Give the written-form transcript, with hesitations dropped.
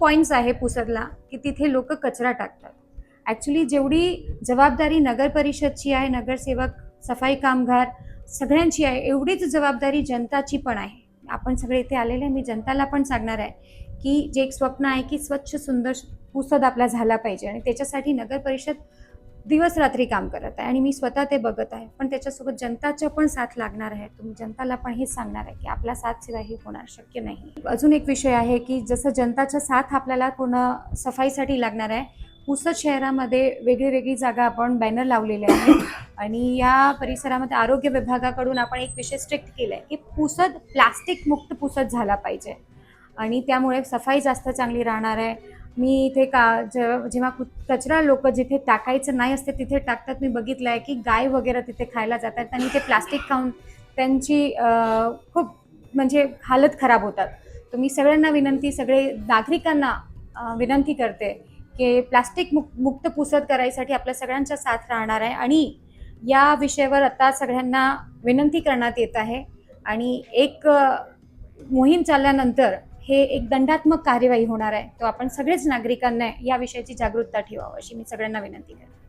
Points आहे पुसदला की तिथे लोक कचरा टाकतात. ॲक्च्युली जेवढी जबाबदारी नगर परिषदची आहे, नगरसेवक, सफाई कामगार सगळ्यांची आहे, एवढीच जबाबदारी जनताची पण आहे. आपण सगळे इथे आलेले, मी जनताला पण सांगणार आहे की जे एक स्वप्न आहे की स्वच्छ सुंदर पुसद आपला झाला पाहिजे आणि त्याच्यासाठी नगर परिषद दिवस रात्री काम करत आहे आणि मी स्वतः ते बघत आहे. पण त्याच्यासोबत जनताच्या पण साथ लागणार आहे. तुम्ही जनताला पण हे सांगणार आहे की आपल्या साथशिवाय हे होणार शक्य नाही. अजून एक विषय आहे की जसं जनताचा साथ आपल्याला पूर्ण सफाईसाठी लागणार आहे. पुसद शहरामध्ये वेगळी वेगळी जागा आपण बॅनर लावलेले आहेत आणि या परिसरामध्ये आरोग्य विभागाकडून आपण एक विषय स्ट्रिक्ट केला आहे की पुसद प्लास्टिक मुक्त पुसद झाला पाहिजे आणि त्यामुळे सफाई जास्त चांगली राहणार आहे. मी इथे जेव्हा कचरा लोक जिथे टाकायचं नाही असते तिथे टाकतात, मी बघितलं आहे की गाय वगैरे तिथे खायला जातात आणि ते प्लास्टिक खाऊन त्यांची खूप म्हणजे हालत खराब होतात. तर मी सगळ्यांना विनंती, सगळे नागरिकांना विनंती करते की प्लास्टिक मुक्त पुसद करायसाठी आपल्या सगळ्यांचा साथ राहणार आहे आणि या विषयावर आता सगळ्यांना विनंती करण्यात येत आहे आणि एक मोहीम चालल्यानंतर हे एक दंडात्मक कार्यवाही होणार आहे. तो आपण सगळेच नागरिकांना या विषयाची जागरूकता ठेवावी अशी मी सगळ्यांना विनंती करते.